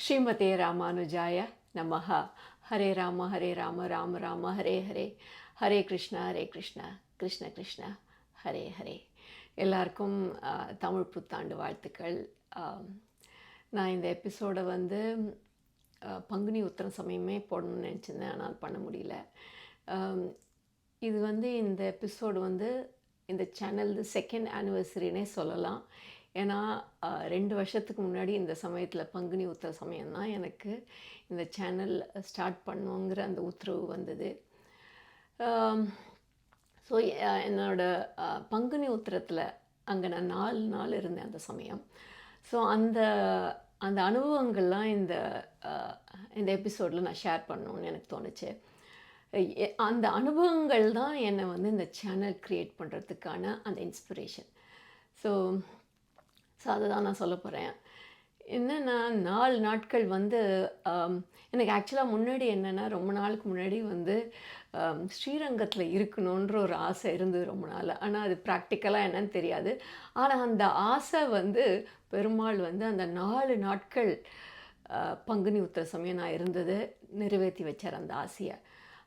ஸ்ரீமதே ராமானுஜாய நமஹ. ஹரே ராம ராம ராம ஹரே ஹரே, ஹரே கிருஷ்ணா கிருஷ்ண கிருஷ்ண ஹரே ஹரே. எல்லாருக்கும் தமிழ் புத்தாண்டு வாழ்த்துக்கள். நான் இந்த எபிசோடை வந்து பங்குனி உத்திரம் சமயமே போடணும்னு நினச்சிருந்தேன், ஆனால் பண்ண முடியல. இது வந்து இந்த எபிசோடு வந்து இந்த சேனல் செகண்ட் ஆனிவர்சரினே சொல்லலாம். ஏன்னா 2 வருஷத்துக்கு முன்னாடி இந்த சமயத்தில் பங்குனி உத்திர சமயம்தான் எனக்கு இந்த சேனல் ஸ்டார்ட் பண்ணுங்கிற அந்த உத்தரவு வந்தது. ஸோ என்னோடய பங்குனி உத்திரத்தில் அங்கே நான் 4 நாள் இருந்தேன் அந்த சமயம். ஸோ அந்த அந்த அனுபவங்கள்லாம் இந்த எபிசோடில் நான் ஷேர் பண்ணணுன்னு எனக்கு தோணுச்சு. அந்த அனுபவங்கள் தான் என்னை வந்து இந்த சேனல் க்ரியேட் பண்ணுறதுக்கான அந்த இன்ஸ்பிரேஷன். ஸோ அதை தான் நான் சொல்ல போகிறேன். என்னென்னா 4 நாட்கள் வந்து எனக்கு ஆக்சுவலாக முன்னாடி என்னென்னா, ரொம்ப நாளுக்கு முன்னாடி வந்து ஸ்ரீரங்கத்தில் இருக்கணுன்ற ஒரு ஆசை இருந்தது ரொம்ப நாள். ஆனால் அது ப்ராக்டிக்கலாக என்னன்னு தெரியாது. ஆனால் அந்த ஆசை வந்து பெருமாள் வந்து அந்த 4 நாட்கள் பங்குனி உத்திர சமயம் நான் இருந்தது நிறைவேற்றி வச்சார் அந்த ஆசையை.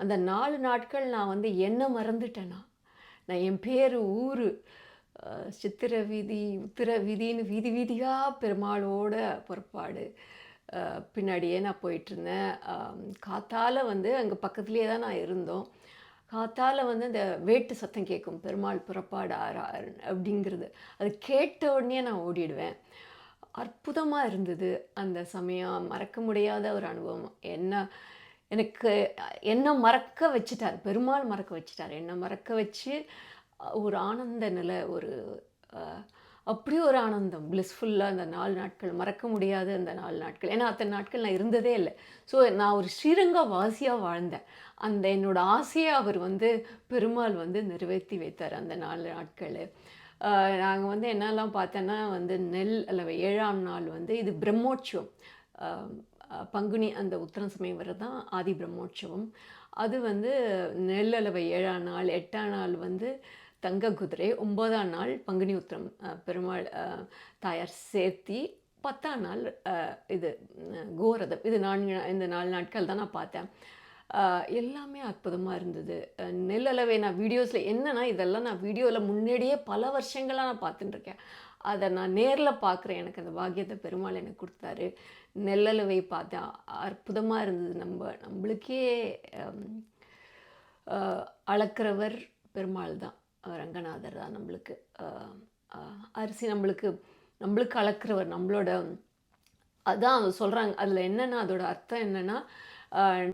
அந்த 4 நாட்கள் நான் வந்து என்ன மறந்துட்டேன்னா, நான் என் பேர் ஊர் சித்திர வீதி உத்திர வீதின்னு வீதி வீதியாக பெருமாளோட புறப்பாடு பின்னாடியே நான் போயிட்டுருந்தேன். காத்தால் வந்து அங்கே பக்கத்துலேயே தான் நான் இருந்தோம். காத்தால் வந்து அந்த வேட்டு சத்தம் கேட்கும், பெருமாள் புறப்பாடு அப்படிங்கிறது. அது கேட்ட உடனே நான் ஓடிடுவேன். அற்புதமாக இருந்தது அந்த சமயம். மறக்க முடியாத ஒரு அனுபவம். என்ன மறக்க வச்சுட்டார் பெருமாள், மறக்க வச்சுட்டார். என்னை மறக்க வச்சு ஒரு ஆனந்த நிலை, ஒரு அப்படி ஒரு ஆனந்தம், பிளிஸ்ஃபுல்லாக அந்த 4 நாட்கள் மறக்க முடியாது. அந்த 4 நாட்கள், ஏன்னா அத்தனை நாட்கள் நான் இருந்ததே இல்லை. ஸோ நான் ஒரு ஸ்ரீரங்க வாசியாக வாழ்ந்தேன். அந்த என்னோடய ஆசையை அவர் வந்து பெருமாள் வந்து நிறைவேற்றி வைத்தார் அந்த 4 நாட்கள். நாங்கள் வந்து என்னெல்லாம் பார்த்தோன்னா வந்து நெல் அல்லது 7ஆம் நாள் வந்து இது பிரம்மோற்சவம். பங்குனி அந்த உத்திரம் சமயம் வரை தான் ஆதி பிரம்மோற்சவம். அது வந்து நெல் அளவு 7ஆம் நாள், 8ஆம் நாள் வந்து தங்க குதிரை, 9ஆம் நாள் பங்குனி உத்திரம் பெருமாள் தாயார் சேர்த்தி, 10ஆம் நாள் இது கோரதம். இது இந்த 4 நாட்கள் தான் நான் பார்த்தேன். எல்லாமே அற்புதமாக இருந்தது. நெல்லளவை நான் வீடியோஸில் என்னென்னா, இதெல்லாம் நான் வீடியோவில் முன்னாடியே பல வருஷங்களாக நான் பார்த்துட்டுருக்கேன். அதை நான் நேரில் பார்க்குறேன். எனக்கு அந்த பாக்கியத்தை பெருமாள் எனக்கு கொடுத்தாரு. நெல்லளவை பார்த்தேன், அற்புதமாக இருந்தது. நம்மளுக்கே அளக்கிறவர் பெருமாள் தான், ரங்கநாதர் தான். நம்மளுக்கு அரிசி நம்மளுக்கு அளக்கிறவர், நம்மளோட அதான் சொல்கிறாங்க. அதில் என்னென்னா, அதோட அர்த்தம் என்னென்னா,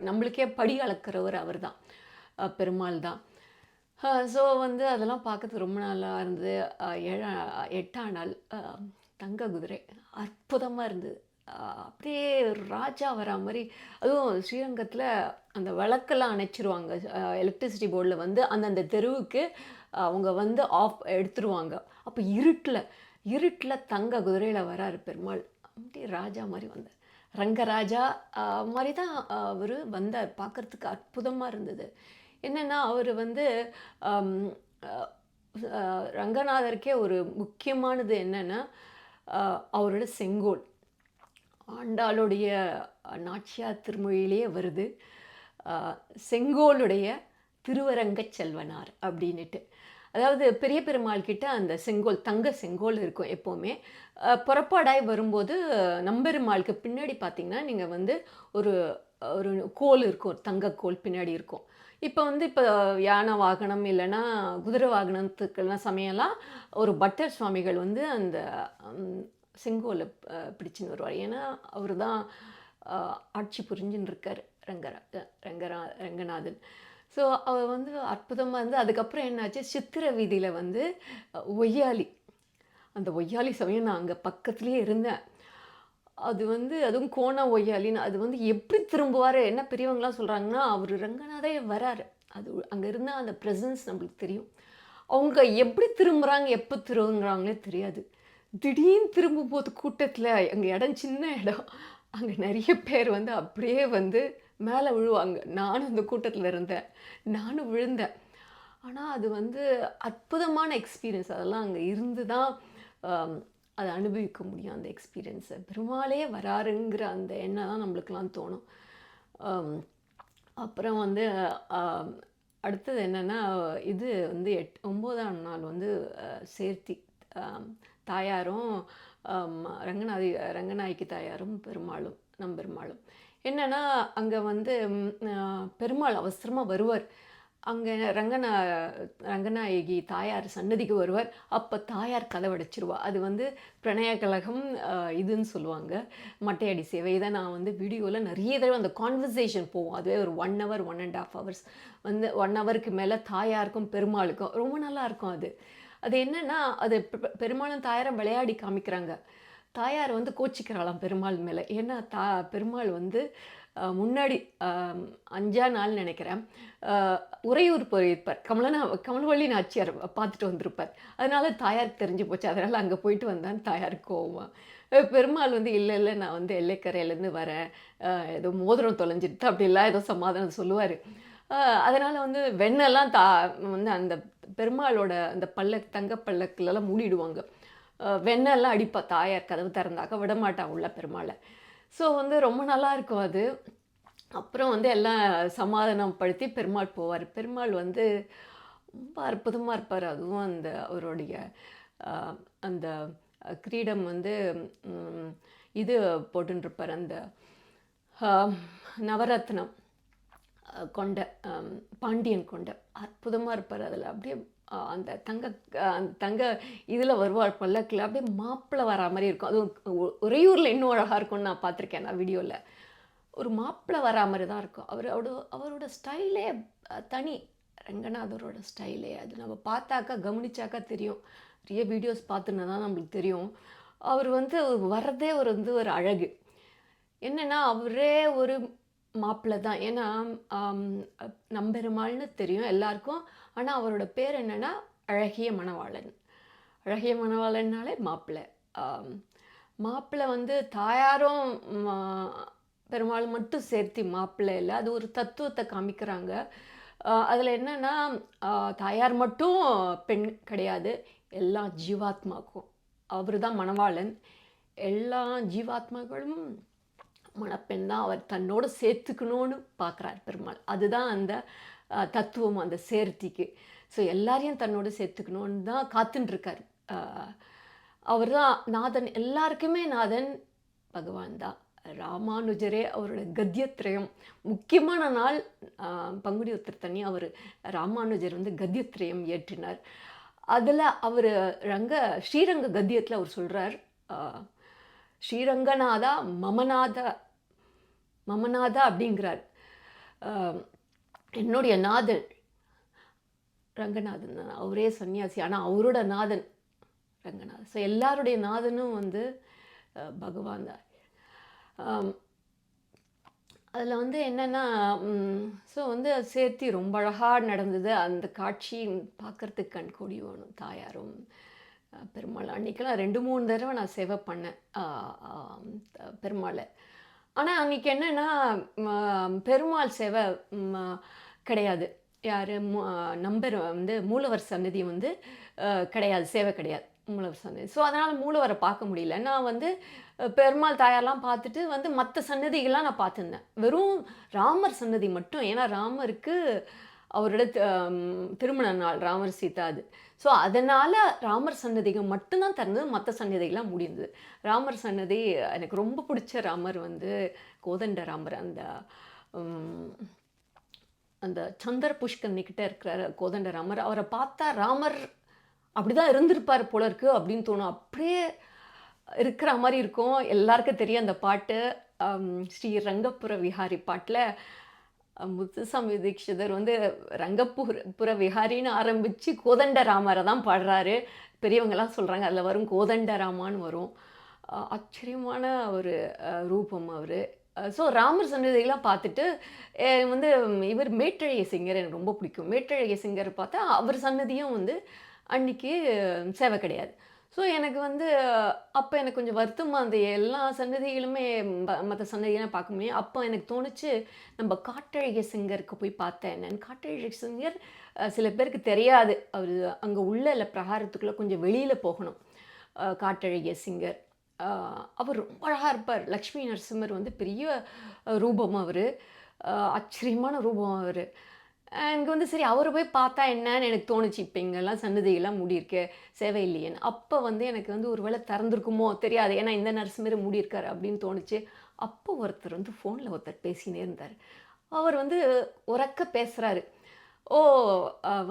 நம்மளுக்கே படி அளக்கிறவர் அவர் தான், பெருமாள் தான். ஸோ வந்து அதெல்லாம் பார்க்கறதுக்கு ரொம்ப நல்லா இருந்தது. 8ஆம் நாள் தங்க குதிரை அற்புதமாக இருந்தது. அப்படியே ராஜா வரா மாதிரி. அதுவும் ஸ்ரீரங்கத்தில் அந்த விளக்கெல்லாம் அணைச்சிருவாங்க. எலக்ட்ரிசிட்டி போர்டில் வந்து அந்தந்த தெருவுக்கு அவங்க வந்து ஆஃப் எடுத்துருவாங்க. அப்போ இருட்டில் தங்க குதிரையில் வராரு பெருமாள். அப்படியே ராஜா மாதிரி வந்தார், ரங்கராஜா மாதிரி தான் அவர் வந்தார். பார்க்குறதுக்கு அற்புதமாக இருந்தது. என்னென்னா, அவர் வந்து ரங்கநாதருக்கே ஒரு முக்கியமானது என்னென்னா, அவரோட செங்கோல். ஆண்டாளுடைய நாச்சியார் திருமொழியிலேயே வருது, செங்கோலுடைய திருவரங்க செல்வனார் அப்படின்ட்டு. அதாவது பெரிய பெருமாள் கிட்ட அந்த செங்கோல், தங்க செங்கோல் இருக்கும் எப்போவுமே. புறப்பாடாய் வரும்போது நம்பெருமாளுக்கு பின்னாடி பார்த்திங்கன்னா, நீங்கள் வந்து ஒரு கோல் இருக்கும், தங்கக்கோல் பின்னாடி இருக்கும். இப்போ யானை வாகனம் இல்லைன்னா குதிரை வாகனத்துக்கெல்லாம் சமயம்லாம் ஒரு பட்டர் சுவாமிகள் வந்து அந்த செங்கோலை பிடிச்சின்னு வருவார். ஏன்னா அவர் தான் ஆட்சி புரிஞ்சுன்னு இருக்கார், ரங்கநாதன். ஸோ அவர் வந்து அற்புதமாக இருந்து, அதுக்கப்புறம் என்னாச்சு, சித்திர வீதியில் வந்து ஒய்யாளி, அந்த ஒய்யாளி சமயம் நான் அங்கே பக்கத்துலேயே இருந்தேன். அது வந்து அதுவும் கோண ஒய்யாளின்னு, அது வந்து எப்படி திரும்புவார், என்ன பெரியவங்களாம் சொல்கிறாங்கன்னா, அவர் ரங்கநாதே வராரு. அது அங்கே இருந்தால் அந்த ப்ரெசன்ஸ் நம்மளுக்கு தெரியும். அவங்க எப்படி திரும்புகிறாங்க, எப்போ திரும்புகிறாங்களே தெரியாது. திடீர்னு திரும்பும்போது கூட்டத்தில், அங்கே இடம் சின்ன இடம், அங்கே நிறைய பேர் வந்து அப்படியே வந்து மேலே விழுவாங்க. நானும் அந்த கூட்டத்தில் இருந்தேன், நானும் விழுந்தேன். ஆனால் அது வந்து அற்புதமான எக்ஸ்பீரியன்ஸ். அதெல்லாம் அங்கே இருந்து தான் அதை அனுபவிக்க முடியும் அந்த எக்ஸ்பீரியன்ஸை. பெருமாளே வராருங்கிற அந்த எண்ணம் தான் நம்மளுக்கெல்லாம் தோணும். அப்புறம் வந்து அடுத்தது என்னென்னா, இது வந்து 9ஆம் நாள் வந்து சேர்த்தி தாயாரும் ரங்கநாயகி தாயாரும் பெருமாளும் நம்பெருமாளும் என்னென்னா, அங்கே வந்து பெருமாள் அவசரமாக வருவார். அங்கே ரங்கநாயகி தாயார் சன்னதிக்கு வருவார். அப்போ தாயார் கதவடைச்சிருவா. அது வந்து பிரணய கலகம் இதுன்னு சொல்லுவாங்க, மட்டையடி சேவை. இதை நான் வந்து வீடியோவில் நிறைய தடவை அந்த கான்வர்சேஷன் போவோம். அதுவே ஒரு 1 hour 1.5 hours வந்து 1 hourக்கு மேலே தாயாருக்கும் பெருமாளுக்கும் ரொம்ப நல்லா இருக்கும். அது என்னென்னா, அது பெருமாளும் தாயாரும் விளையாடி காமிக்கிறாங்க. தாயார் வந்து கோச்சிக்கிறாளாம் பெருமாள் மேலே. ஏன்னா பெருமாள் வந்து முன்னாடி 5ஆம் நாள் நினைக்கிறேன், உறையூர் போயிருப்பார். கமலவள்ளி நாச்சியார் பார்த்துட்டு வந்திருப்பார். அதனால தாயாருக்கு தெரிஞ்சு போச்சு. அதனால் அங்கே போயிட்டு வந்தான்னு தாயாருக்கு கோவம். பெருமாள் வந்து இல்லை நான் வந்து எல்லைக்கரையிலேருந்து வரேன், ஏதோ மோதிரம் தொலைஞ்சிட்டு அப்படிலாம் ஏதோ சமாதானம் சொல்லுவார். அதனால் வந்து வெண்ணெல்லாம் வந்து அந்த பெருமாளோட அந்த தங்க பல்லக்குலலாம் மூடிடுவாங்க. வெண்ணெல்லாம் அடிப்பா தாயார் கதவு திறந்தாக்க விடமாட்டா உள்ள பெருமாளை. ஸோ வந்து ரொம்ப நல்லா இருக்கும் அது. அப்புறம் வந்து எல்லாம் சமாதானப்படுத்தி பெருமாள் போவார். பெருமாள் வந்து ரொம்ப அற்புதமாக இருப்பார். அதுவும் அந்த அவருடைய அந்த கிரீடம் வந்து இது போட்டுருப்பார், அந்த நவரத்னம் கொண்ட பாண்டியன் கொண்ட அற்புதமாக இருப்பார். அதில் அப்படியே அந்த தங்க இதில் வருவாள் பல்லக்கில், அப்படியே மாப்பிள்ளை வரா மாதிரி இருக்கும். அதுவும் உறையூரில் இன்னும் அழகாக இருக்கும்னு நான் பார்த்துருக்கேன். நான் வீடியோவில் ஒரு மாப்பிள்ளை வரா மாதிரி தான் இருக்கும். அவரோட ஸ்டைலே தனி, ரங்கநாதரோட ஸ்டைலே. அது நம்ம பார்த்தாக்கா கவனிச்சாக்கா தெரியும். நிறைய வீடியோஸ் பார்த்துன்னா தான் நம்மளுக்கு தெரியும். அவர் வந்து வர்றதே ஒரு அழகு. என்னென்னா, அவரே ஒரு மாப்பிள்ளை தான். ஏன்னா நம்பெருமாள்னு தெரியும் எல்லாருக்கும். ஆனால் அவரோட பேர் என்னென்னா அழகிய மணவாளன். அழகிய மணவாளன்னாலே மாப்பிள்ளை. மாப்பிள்ளை வந்து தாயாரும் பெருமாள் மட்டும் சேர்த்தி மாப்பிள்ளை இல்லை, அது ஒரு தத்துவத்தை காமிக்கிறாங்க. அதில் என்னென்னா, தாயார் மட்டும் பெண் கிடையாது, எல்லா ஜீவாத்மாக்கும் அவர் தான் மணவாளன். எல்லா ஜீவாத்மாக்களும் மணப்பெண் தான் அவர் தன்னோடு சேர்த்துக்கணும்னு பார்க்குறார் பெருமாள். அதுதான் அந்த தத்துவம், அந்த சேர்த்திக்கு. ஸோ எல்லாரையும் தன்னோடு சேர்த்துக்கணுன்னு தான் காத்துட்டுருக்கார். அவர் தான் நாதன், எல்லாருக்குமே நாதன் பகவான் தான். ராமானுஜரே அவரோட கத்தியத்ரயம் முக்கியமான நாள் பங்குனி உத்திரத்தண்ணி அவர் ராமானுஜர் வந்து கத்தியத்ரயம் இயற்றினார். அதில் அவர் ஸ்ரீரங்க கத்தியத்தில் அவர் சொல்கிறார், ஸ்ரீரங்கநாதா மமநாதா அப்படிங்கிறார். என்னுடைய நாதன் ரங்கநாதன் தான். அவரே சன்னியாசி, ஆனால் அவரோட நாதன் ரங்கநாதன். ஸோ எல்லாருடைய நாதனும் வந்து பகவான் தான். அதில் வந்து என்னென்னா, ஸோ வந்து சேர்த்தி ரொம்ப அழகாக நடந்தது. அந்த காட்சி பார்க்குறதுக்கு கண்கூடி வேணும். தாயாரும் பெருமாள் அன்றைக்கெல்லாம் 2-3 தடவை நான் சேவை பண்ணேன் பெருமாளை. ஆனால் அன்றைக்கி என்னென்னா, பெருமாள் சேவை கிடையாது. யார் நம்பர் வந்து மூலவர் சன்னதி வந்து கிடையாது, சேவை கிடையாது மூலவர் சன்னதி. ஸோ அதனால் மூலவரை பார்க்க முடியல. நான் வந்து பெருமாள் தாயாரெலாம் பார்த்துட்டு வந்து மற்ற சன்னதிகள்லாம் நான் பார்த்துருந்தேன். வெறும் ராமர் சன்னதி மட்டும். ஏன்னா ராமருக்கு அவரோட திருமண நாள், ராமர் சீதா அது. ஸோ அதனால் ராமர் சன்னதிகள் மட்டும்தான் திறந்தது, மற்ற சன்னதிகள்லாம் முடிந்தது. ராமர் சன்னதி எனக்கு ரொம்ப பிடிச்ச ராமர் வந்து கோதண்ட ராமர். அந்த சந்திர புஷ்கரணிக்கிட்ட இருக்கிற கோதண்ட ராமர். அவரை பார்த்தா ராமர் அப்படி தான் இருந்திருப்பார் போல இருக்குது அப்படின்னு தோணும். அப்படியே இருக்கிற மாதிரி இருக்கும். எல்லாருக்கும் தெரியும் அந்த பாட்டு, ஸ்ரீ ரங்கப்புர விஹாரி பாட்டில் முத்துசாமி தீட்சிதர் வந்து ரங்கப்புர விஹாரின்னு ஆரம்பித்து கோதண்ட ராமரை தான் பாடுறாரு. பெரியவங்களாம் சொல்கிறாங்க அதில் வரும் கோதண்ட ராமான்னு வரும். ஆச்சரியமான ஒரு ரூபம் அவர். ஸோ ராமர் சன்னதிகளாம் பார்த்துட்டு வந்து இவர் மேற்றழகிய சிங்கர் எனக்கு ரொம்ப பிடிக்கும். மேற்றழகிய சிங்கர் பார்த்தா அவர் சன்னதியும் வந்து அன்றைக்கி சேவை கிடையாது. ஸோ எனக்கு வந்து அப்போ எனக்கு கொஞ்சம் வருத்தமாக அந்த எல்லா சன்னதிகளுமே மற்ற சன்னதிகளாம் பார்க்க முடியும். அப்போ எனக்கு தோணுச்சு, நம்ம காட்டழகிய சிங்கருக்கு போய் பார்த்தேன் என்னன்னு. காட்டழகிய சிங்கர் சில பேருக்கு தெரியாது. அவர் அங்கே உள்ள இல்லை பிரகாரத்துக்குள்ளே கொஞ்சம் வெளியில் போகணும். காட்டழகிய சிங்கர். அவர் ரொம்ப அழகாக இருப்பார். லக்ஷ்மி நரசிம்மர் வந்து பெரிய ரூபம் அவர். ஆச்சரியமான ரூபம் அவர். எனக்கு வந்து சரி அவரை போய் பார்த்தா என்னன்னு எனக்கு தோணுச்சு. இப்போ இங்கெல்லாம் சன்னதியெல்லாம் மூடியிருக்கு, சேவை இல்லையேன்னு. அப்போ வந்து எனக்கு வந்து ஒரு வேளை திறந்துருக்குமோ தெரியாது. ஏன்னா இந்த நரசிம்மர் மூடியிருக்காரு அப்படின்னு தோணுச்சு. அப்போ ஒருத்தர் வந்து ஃபோனில் ஒருத்தர் பேசினே இருந்தார். அவர் வந்து உரக்க பேசுகிறாரு. ஓ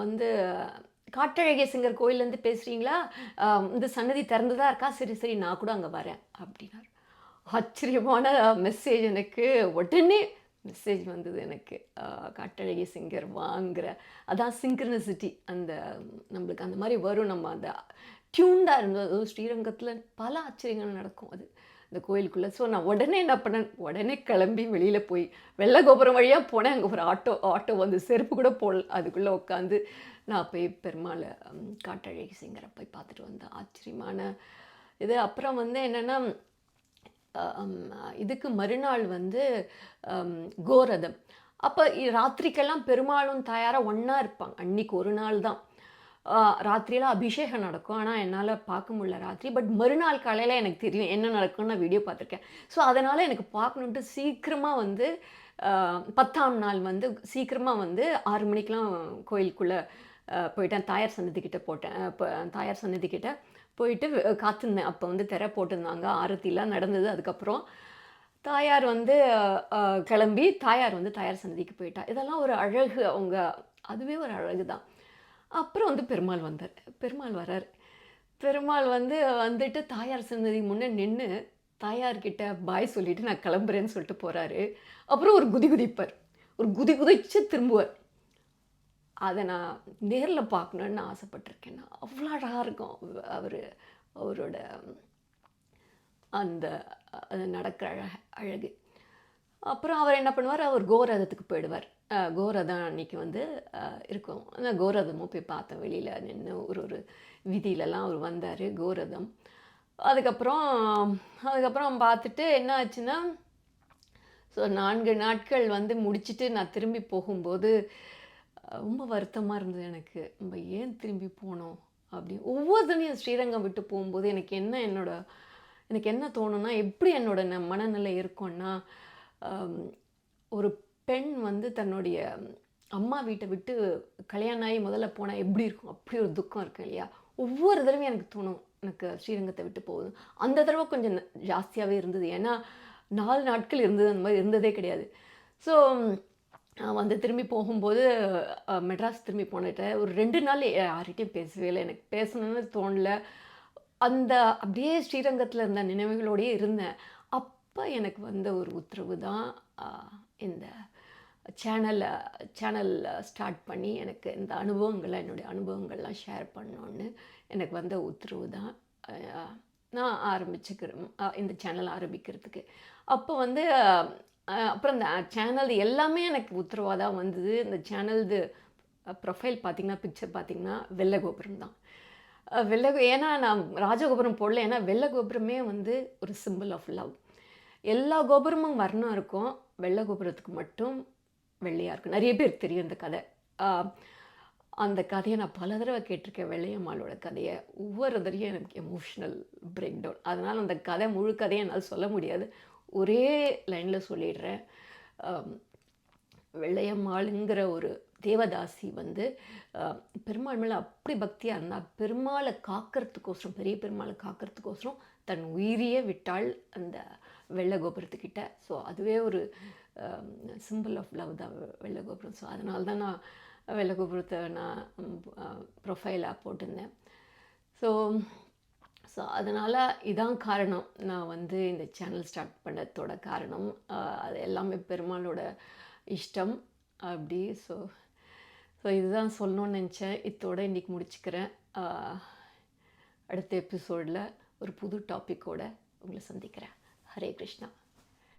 வந்து காட்டழகிய சிங்கர் கோயிலேருந்து பேசுகிறீங்களா? இந்த சன்னதி திறந்து தான் இருக்கா? சரி சரி நான் கூட அங்கே வரேன் அப்படின்னாரு. ஆச்சரியமான மெசேஜ் எனக்கு. உடனே மெசேஜ் வந்தது எனக்கு. காட்டழகிய சிங்கர் வாங்குற அதான் சிங்க்ரனிசிட்டி. அந்த நம்மளுக்கு அந்த மாதிரி வரும். நம்ம அந்த டியூன்டாக இருந்தது. அதுவும் ஸ்ரீரங்கத்தில் பல ஆச்சரியங்கள் நடக்கும் அது இந்த கோயிலுக்குள்ளே. ஸோ நான் உடனே என்ன பண்ணேன், உடனே கிளம்பி வெளியில் போய் வெள்ளை கோபுரம் வழியாக போனேன். அங்கே ஒரு ஆட்டோ வந்து செருப்பு கூட போடல. அதுக்குள்ளே உட்காந்து நான் போய் பெருமாளை காட்டழகி சிங்கரை போய் பார்த்துட்டு வந்தேன். ஆச்சரியமான இது. அப்புறம் வந்து என்னென்னா இதுக்கு மறுநாள் வந்து கோரதம். அப்போ ராத்திரிக்கெல்லாம் பெருமாளும் தாயாராக ஒன்றா இருப்பாங்க. அன்றைக்கி ஒரு நாள் தான் ராத்திரியெல்லாம் அபிஷேகம் நடக்கும். ஆனால் என்னால் பார்க்க முடியல ராத்திரி. பட் மறுநாள் காலையில் எனக்கு தெரியும் என்ன நடக்கும்னு. நான் வீடியோ பார்த்துருக்கேன். ஸோ அதனால் எனக்கு பார்க்கணுன்ட்டு சீக்கிரமாக வந்து 10ஆம் நாள் வந்து சீக்கிரமாக வந்து 6 மணிக்கெலாம் கோயிலுக்குள்ளே போயிட்டேன். தாயார் சன்னதிக்கிட்ட போட்டேன். இப்போ தாயார் சன்னதிக்கிட்ட போயிட்டு காத்திருந்தேன். அப்போ வந்து திரை போட்டிருந்தாங்க. ஆரத்திலாம் நடந்தது. அதுக்கப்புறம் தாயார் வந்து கிளம்பி தாயார் வந்து தாயார் சன்னதிக்கு போயிட்டா. இதெல்லாம் ஒரு அழகு. அவங்க அதுவே ஒரு அழகு தான். அப்புறம் வந்து பெருமாள் வந்தார். பெருமாள் வரார். பெருமாள் வந்து வந்துட்டு தாயார் சன்னதி முன்னே நின்று தாயார்கிட்ட பாய் சொல்லிவிட்டு நான் கிளம்புறேன்னு சொல்லிட்டு போகிறாரு. அப்புறம் ஒரு குதிப்பார். ஒரு குதிச்சு திரும்புவார். அதை நான் நேரில் பார்க்கணுன்னு ஆசைப்பட்டிருக்கேன். நான் அவ்வளோ அழகாக இருக்கும் அவரோட அந்த நடக்கிற அழகு. அப்புறம் அவர் என்ன பண்ணுவார், அவர் கோரதத்துக்கு போயிடுவார். கோரதம் அன்றைக்கி வந்து இருக்கும். அந்த கோரதமும் போய் பார்த்தேன். வெளியில் நின்று ஒரு வீதியிலலாம் அவர் வந்தார். கோரதம். அதுக்கப்புறம் பார்த்துட்டு என்ன ஆச்சுன்னா, ஸோ 4 நாட்கள் வந்து முடிச்சுட்டு நான் திரும்பி போகும்போது ரொம்ப வருத்தமாக இருந்தது எனக்கு. நம்ம ஏன் திரும்பி போனோம் அப்படி. ஒவ்வொரு தனியும் ஸ்ரீரங்கம் விட்டு போகும்போது எனக்கு என்ன தோணுன்னா, எப்படி என்னோட மனநிலை இருக்கும்னா, ஒரு பெண் வந்து தன்னுடைய அம்மா வீட்டை விட்டு கல்யாணம் ஆகி முதல்ல போனால் எப்படி இருக்கும், அப்படி ஒரு துக்கம் இருக்கும் இல்லையா. ஒவ்வொரு தடவையும் எனக்கு தோணும், எனக்கு ஸ்ரீரங்கத்தை விட்டு போகுது. அந்த தடவை கொஞ்சம் ஜாஸ்தியாகவே இருந்தது. ஏன்னா 4 நாட்கள் இருந்தது, அந்த மாதிரி இருந்ததே கிடையாது. ஸோ நான் வந்து திரும்பி போகும்போது மெட்ராஸ் திரும்பி போனிட்டேன். ஒரு 2 நாள் யார்கிட்டையும் பேசவே இல்லை. எனக்கு பேசணுன்னு தோணல. அந்த அப்படியே ஸ்ரீரங்கத்தில் இருந்த நினைவுகளோடையே இருந்தேன். அப்போ எனக்கு வந்த ஒரு உத்தரவு தான் இந்த சேனல் ஸ்டார்ட் பண்ணி எனக்கு இந்த என்னுடைய அனுபவங்கள்லாம் ஷேர் பண்ணோன்னு எனக்கு வந்த உத்தரவு தான் நான் ஆரம்பிச்சுக்கிறேன் இந்த சேனல் ஆரம்பிக்கிறதுக்கு. அப்போ வந்து அப்புறம் இந்த சேனல் எல்லாமே எனக்கு உத்தரவாக தான் வந்தது. இந்த சேனல்து ப்ரொஃபைல் பார்த்திங்கன்னா, பிக்சர் பார்த்திங்கன்னா வெள்ளை கோபுரம் தான். ஏன்னா நான் ராஜகோபுரம் போடல. ஏன்னா வெள்ளை கோபுரமே வந்து ஒரு சிம்பிள் ஆஃப் லவ். எல்லா கோபுரமும் வர்ணம் இருக்கும், வெள்ளை கோபுரத்துக்கு மட்டும் வெள்ளையாக இருக்கும். நிறைய பேர் தெரியும் இந்த கதை. அந்த கதையை நான் பல தடவை கேட்டிருக்கேன். வெள்ளையம்மாளோட கதையை. ஒவ்வொரு தடவையும் எனக்கு எமோஷ்னல் பிரேக் டவுன். அதனால் அந்த முழு கதையை என்னால் சொல்ல முடியாது. ஒரே லைனில் சொல்லிடுறேன். வெள்ளையம்மாளுங்கிற ஒரு தேவதாசி வந்து பெருமாள் மேலே அப்படி பக்தியாக இருந்தால், பெருமாளை காக்கிறதுக்கோசரம், பெரிய பெருமாளை காக்கிறதுக்கோசரம் தன் உயிரியே விட்டாள் அந்த வெள்ளை கோபுரத்துக்கிட்ட. ஸோ அதுவே ஒரு சிம்பிள் ஆஃப் லவ் தான் வெள்ளை கோபுரம். ஸோ அதனால தான் நான் வெள்ளை கோபுரத்தை நான் ப்ரொஃபைலாக போட்டிருந்தேன். ஸோ அதனால் இதான் காரணம். நான் வந்து இந்த சேனல் ஸ்டார்ட் பண்ணதோட காரணம். அது எல்லாமே பெருமாளோட இஷ்டம் அப்படி. ஸோ இதுதான் சொல்லணும்னு நினச்சேன். இதோட இன்றைக்கி முடிச்சுக்கிறேன். அடுத்த எபிசோடில் ஒரு புது டாப்பிக்கோடு உங்களை சந்திக்கிறேன். ஹரே கிருஷ்ணா.